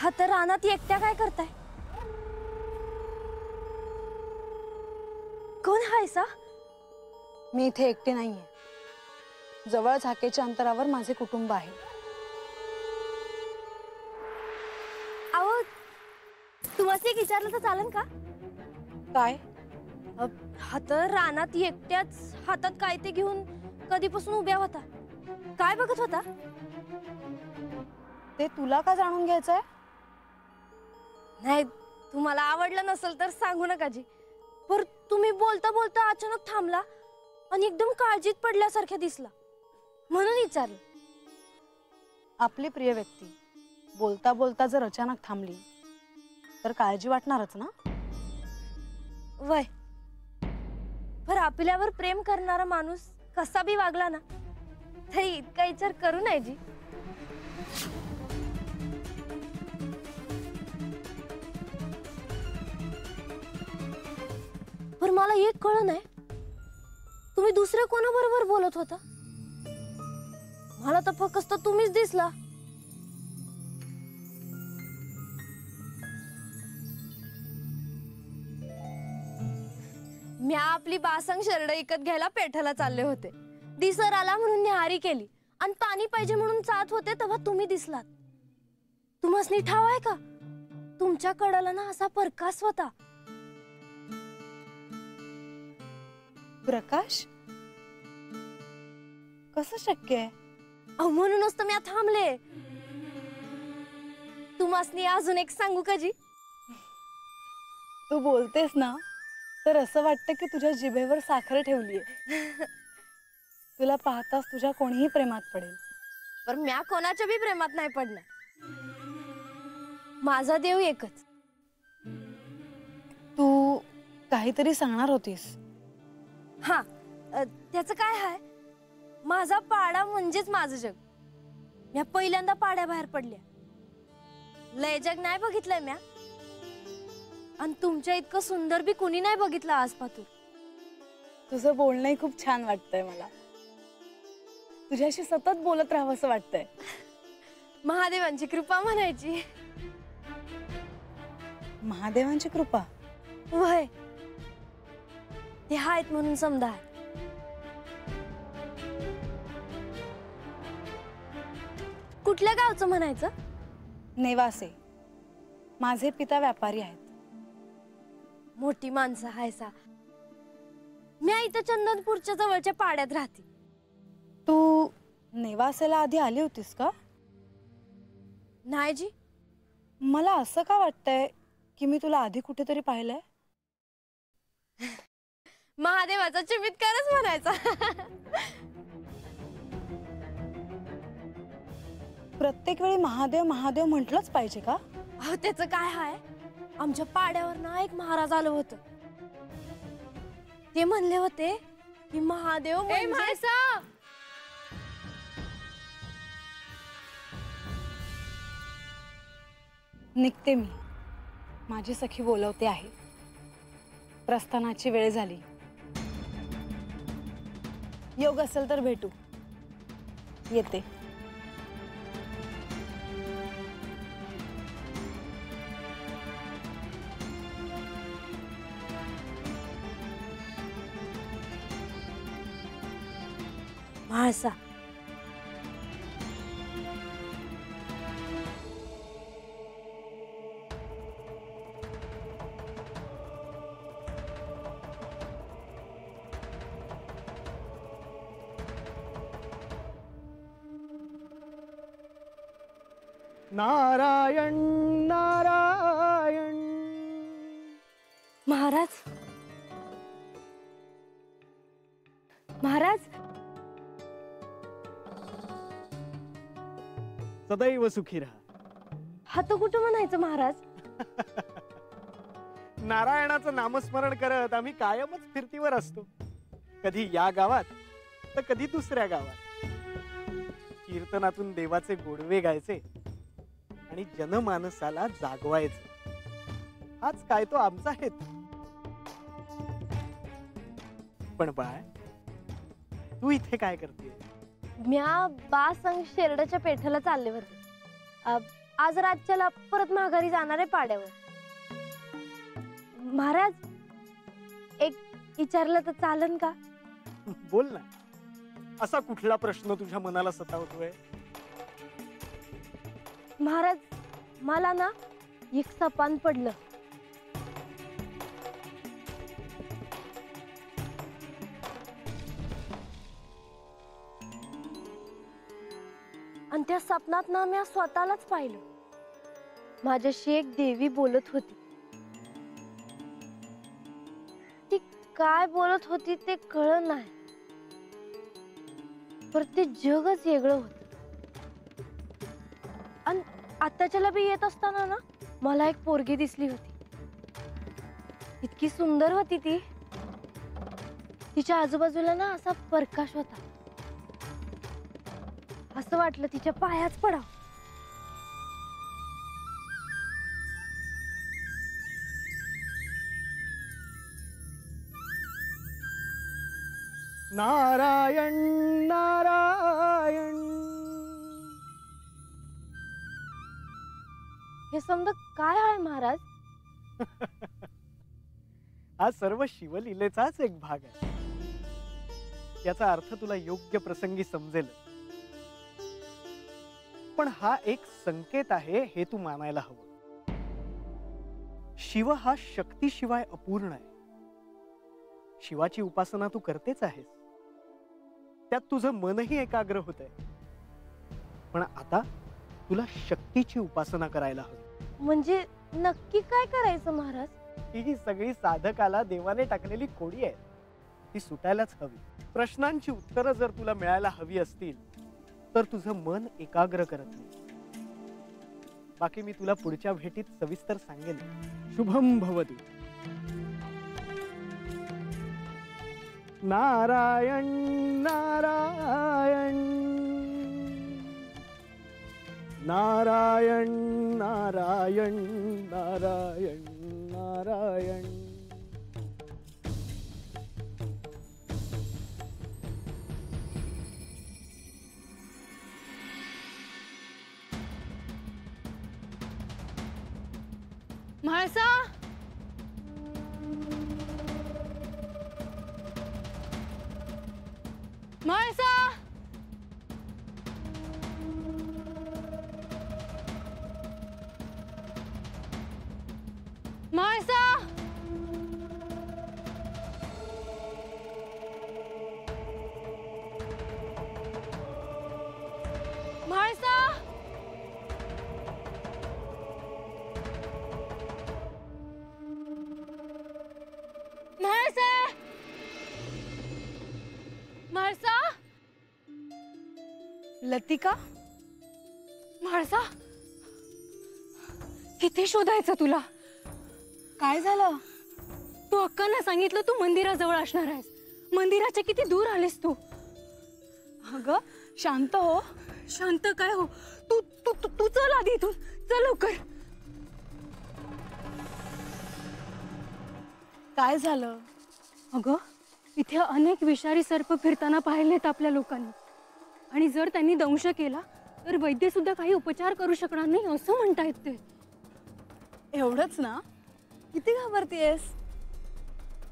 हा तर रानात एकट्या काय करताय? कोण हायसा? मी इथे एकटी नाहीये. जवळ झाकेच्या अंतरावर माझे कुटुंब आहे. अहो, तुम्हाला एक विचारलं तर चालेल का? काय? हा तर रानात एकट्याच हातात काय ते घेऊन कधीपासून उभ्या होता? काय बघत होता? ते तुला का जाणून घ्यायचंय? नाही, तुम्हाला आवडलं नसेल तर सांगू नका जी. पर तुम्ही बोलता बोलता अचानक थांबला आणि एकदम काळजीत पडल्यासारख्या दिसला, म्हणून विचारलं. आपली प्रिय व्यक्ती बोलता बोलता जर अचानक थांबली तर काळजी वाटणारच ना. वय पर आपल्यावर प्रेम करणारा माणूस कसा बी वागला ना तरी इतका विचार करू नये जी. पर मला एक कळलं नाही, तुम्ही दुसऱ्या कोणाबरोबर बोलत होता? मला तर फक्त तुम्हीच दिसला. मी आपली बासंग शरड विकत घ्यायला पेठाला चालले होते. दिसर आला म्हणून न्याहारी केली आणि पाणी पाहिजे म्हणून चाहत होते तेव्हा तुम्ही दिसलात. तुम्हासनी ठाव आहे का, तुमच्या कडाला ना असा प्रकाश होता. प्रकाश? कसं शक्य आहे? अहो, म्हणूनच तर मी थांबले. तुम्हासनी अजून एक सांगू का जी? तू बोलतेस ना तर असं वाटतं की तुझ्या जिभेवर साखर ठेवलीये. तुला पाहताच तुझ्या कोणीही प्रेमात पडेल. पर म्या कोणाच्या बी प्रेमात नाही पडणार. माझा देव एकच. तू काहीतरी सांगणार होतीस. हा, त्याचं काय आहे, माझा पाडा म्हणजेच माझं जग. म्या पहिल्यांदा पाड्याबाहेर पडल्या. लय जग नाही बघितलंय म्या, आणि तुमच्या इतकं सुंदर बी कुणी नाही बघितलं आजपासून. तुझं बोलणंही खूप छान वाटतंय मला. तुझ्याशी सतत बोलत राहावंसं वाटतंय. महादेवांची कृपा म्हणायची. महादेवांची कृपा? वय ते आहेत म्हणून समजा. कुठल्या गावचं म्हणायचं? नेवासे. माझे पिता व्यापारी आहेत. मोठी माणसं हायसा. मी इथं चंदनपूरच्या जवळच्या पाड्यात राहते. तू नेवासेला आधी आली होतीस का? नाही जी. मला असं का वाटतंय की मी तुला आधी कुठेतरी पाहिलंय. महादेवाचा चमत्कारच म्हणायचा. प्रत्येक वेळी महादेव महादेव म्हटलंच पाहिजे का? अहो, त्याचं काय आहे, आमच्या पाड्यावर ना एक महाराज आलं होतं. ते म्हणले होते की महादेव म्हणजे निघते मी. माझी सखी बोलवते आहे. प्रस्थानाची वेळ झाली. योग असेल तर भेटू. येते. म्हाळसा. नारायण नारायण. महाराज, महाराज, सदैव सुखी राहा. हा तो कुठं म्हणायचं महाराज? नारायणाचं नामस्मरण करत आम्ही कायमच फिरतीवर असतो. कधी या गावात तर कधी दुसऱ्या गावात. कीर्तनातून देवाचे गोडवे गायचे आणि जनमानसाला जागवायचे. हाच काय तो आमचा हेतू. पण बाळ, तू इथे काय करते? म्या बासंग शेरडाच्या पेठाला चालले होते. आज राज्याला परत माघारी जाणार आहे पाड्यावर. महाराज, एक विचारलं तर चालन का? बोल ना, असा कुठला प्रश्न तुझ्या मनाला सतावतोय? महाराज, मला ना एक सपान पडलं. आणि त्या सपनात ना मी स्वतःलाच पाहिलं. माझ्याशी एक देवी बोलत होती. ती काय बोलत होती ते कळलं नाही, पर ते जगच वेगळं होत. आणि आत्ताच्याला बी येत असताना ना मला एक पोरगी दिसली होती. इतकी सुंदर होती ती. तिच्या आजूबाजूला ना असा प्रकाश होता. असं वाटलं तिच्या पायाच पडाव. नारायण नारायण. हे समजा काय आहे महाराज? हा सर्व शिवलीलेचाच एक भाग आहे. याचा अर्थ तुला योग्य प्रसंगी समजेल, पण हा एक संकेत आहे हे तू मानायला हवं. शिव हा शक्तीशिवाय अपूर्ण आहे. शिवाची उपासना तू करतेच आहेस, त्यात तुझं मनही एकाग्र होत आहे. पण आता तुला शक्तीची उपासना करायला हवी. म्हणजे नक्की काय करायचं महाराज? ही सगळी साधकाला देवाने टाकलेली कोडी आहे, ती सुटायलाच हवी. प्रश्नांची उत्तरं जर तुला मिळायला हवी असतील तर तुझं मन एकाग्र करत नाही. बाकी मी तुला पुढच्या भेटीत सविस्तर सांगेन. शुभम भवतु. नारायण नारायण नारायण नारायण नारायण नारायण. म्हाळसा, म्हाळसा, म्हाळसा, म्हाळसा. म्हाळसा, म्हाळसा. लतिका, म्हाळसा, किती शोधायचं तुला? काय झालं? तू अक्कांना सांगितलं तू मंदिराजवळ असणार आहेस. मंदिराच्या किती दूर आलीस तू? अगं शांत हो. शांत काय हो? तू तू तू तू चल आधी इथून. चल लवकर. काय झालं? अगं इथे अनेक विषारी सर्प फिरताना पाहिलेत आपल्या लोकांनी, आणि जर त्यांनी दंश केला तर वैद्य सुद्धा काही उपचार करू शकणार नाही असं म्हणतायत ते. एवढंच ना? किती घाबरतीयस?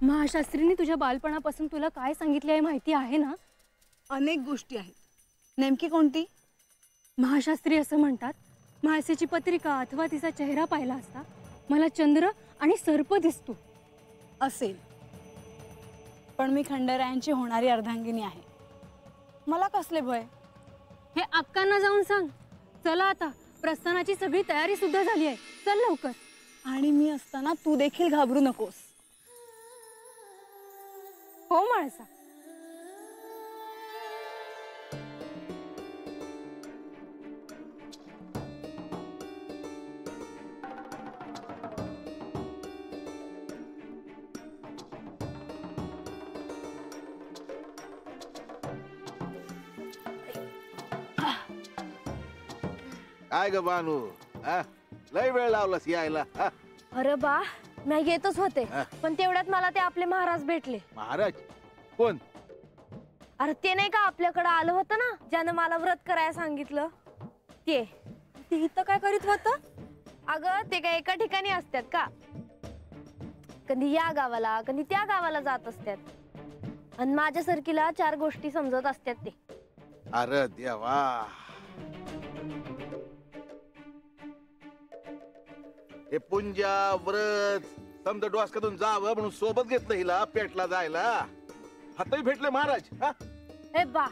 महाशास्त्रींनी तुझ्या बालपणापासून तुला काय सांगितले आहे माहिती आहे ना? अनेक गोष्टी आहेत. नेमकी कोणती? महाशास्त्री असं म्हणतात, म्हाळसेची पत्रिका अथवा तिचा चेहरा पाहिला असता मला चंद्र आणि सर्प दिसतो. असेल, पण मी खंडरायांची होणारी अर्धांगिनी आहे. मला कसले भय? हे अक्कांना जाऊन सांग. चला आता, प्रस्थानाची सगळी तयारी सुद्धा झाली आहे. चल लवकर. आणि मी असताना तू देखील घाबरू नकोस. हो म्हाळसा. काय ग बानू, लय वेळ लावलास यायला. अरे बा, मी येतच होते, हा. पण तेवढ्यात मला ते आपले महाराज भेटले. महाराज कोण? अरे ते नाही का आपल्याकडे आलं होतं ना, ज्यानं मला व्रत करायला सांगितलं ते. ते इथं काय करीत होत? अगं ते काय एका ठिकाणी असतात का? कधी या गावाला कधी त्या गावाला जात असतात आणि माझ्यासारखीला 4 गोष्टी समजत असतात ते. अरे देवा, हे पुंजा व्रत समजा डोसक्यातून जावं म्हणून सोबत घेतलं हिला पेटला जायला. हातही भेटले महाराज. हा? हे बा,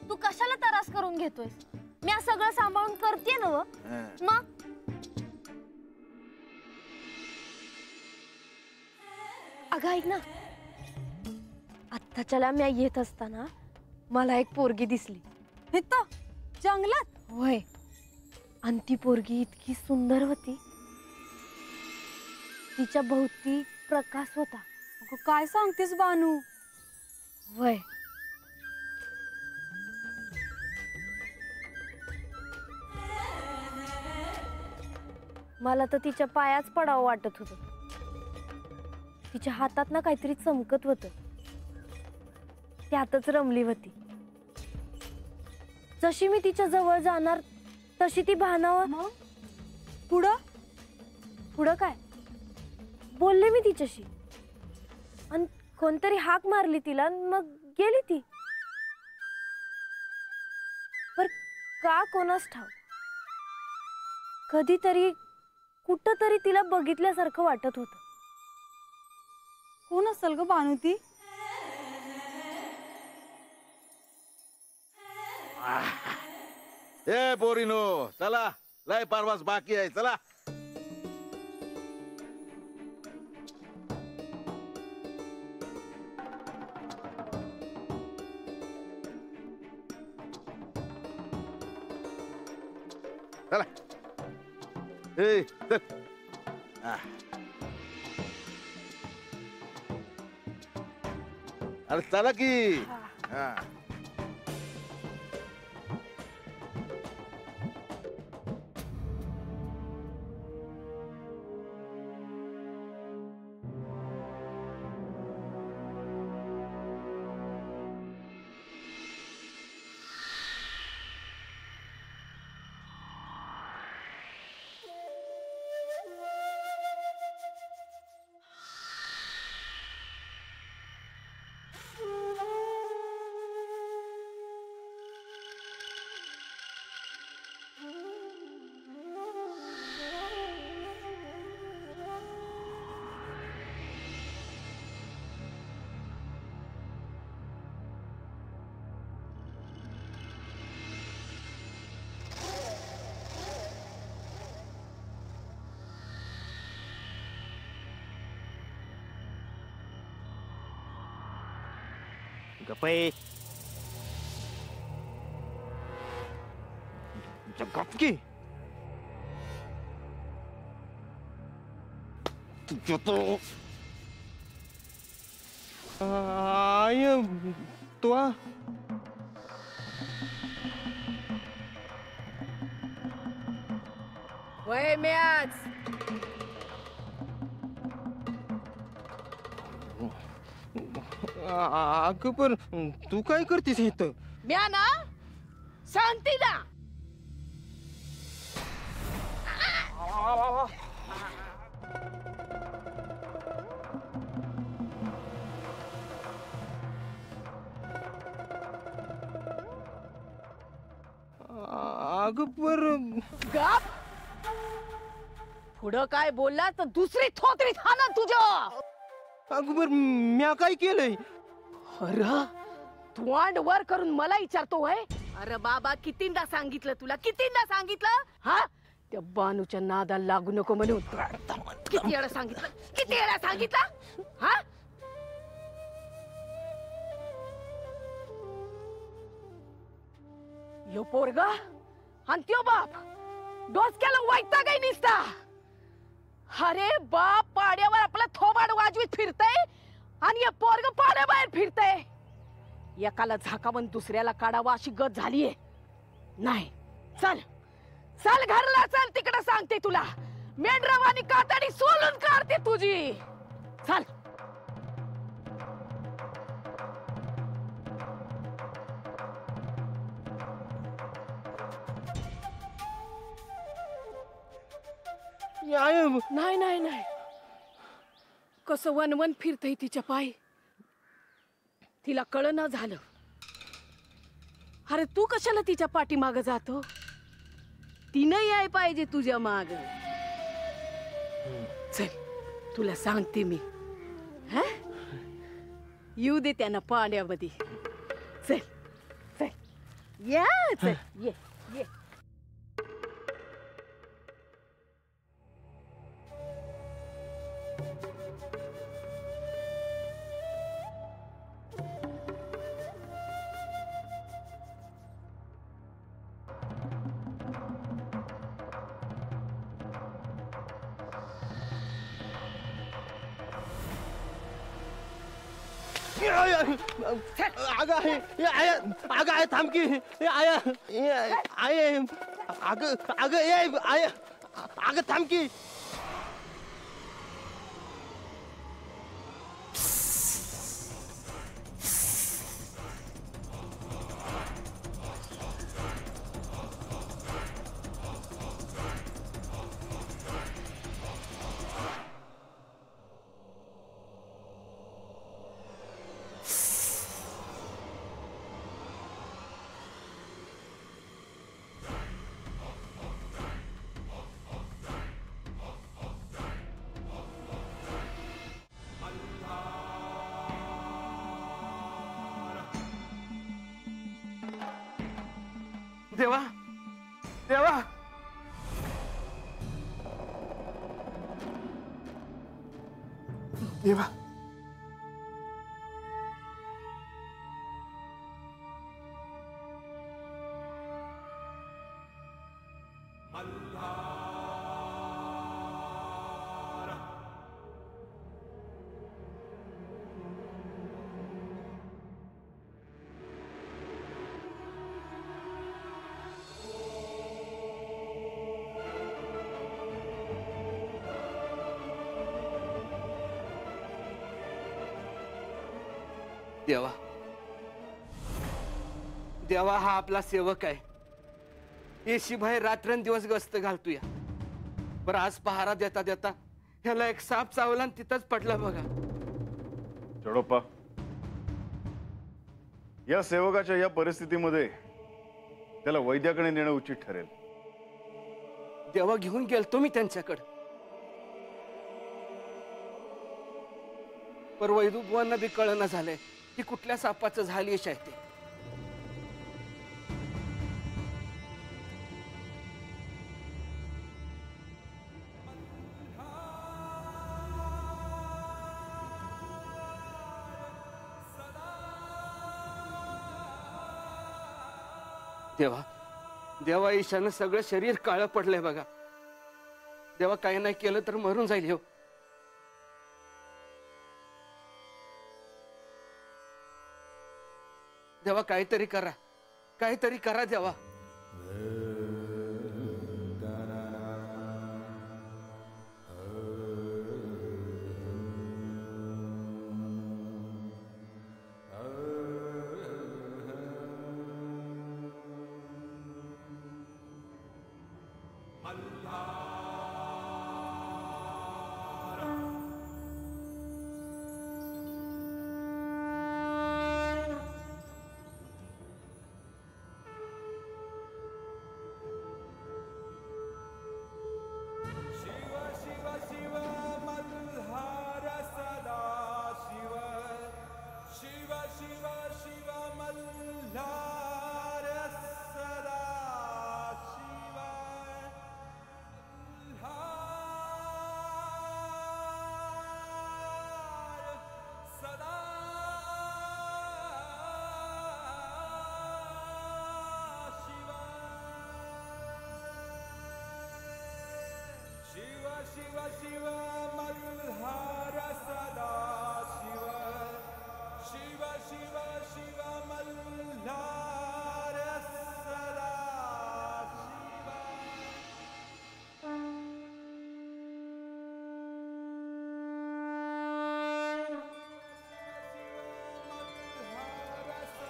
तू कशाला त्रास करून घेतोय? मी सगळं सांभाळून करते ना व. हा. मग अगं ऐक ना, आत्ताच्याला मी येत असताना मला एक पोरगी दिसली. इथं जंगलात? होय, आणि ती पोरगी इतकी सुंदर होती. तिच्या भोवती प्रकाश होता. अगं काय सांगतेस बानू? वय मला तर तिच्या पायाच पडावं वाटत होत. तिच्या हातात ना काहीतरी चमकत होत, त्यातच रमली होती. जशी मी तिच्या जवळ जाणार तशी ती भानावर. मग पुढं? पुढं काय, बोलले मी तिच्याशी आणि कोणतरी हाक मारली तिला, मग गेली ती. पर का कोणास ठाव, कधीतरी कुठंतरी तिला बघितल्यासारखं वाटत होतं. कोण असेल ग बानू ती? ए पोरीनो, चला लय परवास बाकी आहे. चला चला. ए चल. हा. अरे चला की. हा. गप्पे गपकी. तुझ्या तो आय तो वय म्याच. अगं पण तू काय करतेस इथं? म्या ना शांतीला. अगं पर गप. पुढं काय बोलला तर दुसरी थोतरीत हाणन तुझ्या. अगं पर म्या काय केलंय? अरे तू अंड वर करून मला विचारतो होय? अरे बाबा, कितींदा सांगितलं तुला, कितींदा सांगितलं? हा, त्या बानूच्या नादाला लागू नको म्हणून. किती वेळा सांगितलं, किती वेळा सांगितलं? हा, यो पोरगा आणि त्यो बाप डोसक्याला वैतागही निसता. अरे बाप पाड्यावर आपला थोबाड वाजवीत फिरतय आणि हे पोरग पाड्याबाहेर फिरतय. एकाला झाकावून दुसऱ्याला काढावा अशी गत झालीये. नाही, चल चल घरला चल, तिकडे सांगते तुला. मेंढरावानी कातडी सोलून काढते तुझी. चल. नाही नाही नाही कसं वनवन फिरतय तिच्या पायी तिला कळना झालं. अरे तू कशाला तिच्या पाठीमाग जातो? तिनं याय पाहिजे तुझ्या माग. चल तुला सांगते मी. हा येऊ दे त्यांना पाण्यामध्ये. चल चल या चल ये ये. अगं आहे थांब की आया आहे अगं ये आया अगं थांब की. देवा देवा देवा देवा देवा हा आपला सेवक आहे. येशीभाई रात्रंदिवस गस्त घालतोय. पर आज पहारा देता देता ह्याला एक साप चावला आणि तिथंच पडला बघा. चढोप्पा या सेवकाच्या या परिस्थितीमध्ये त्याला वैद्याकडे नेणं उचित ठरेल. देवा घेऊन गेलतो मी त्यांच्याकडे. पर वैदुबुवांना बी कळना झालंय की कुठल्या सापाचं झालीश आहे ते. देवा देवा ईशानं सगळं शरीर काळं पडलंय बघा. देवा काही नाही केलं तर मरून जाईल हो. देवा काहीतरी करा देवा.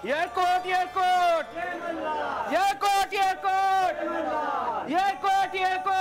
एअरकोट एअरकोट एअरकोट एअरकोट एअरकोट एअरकोट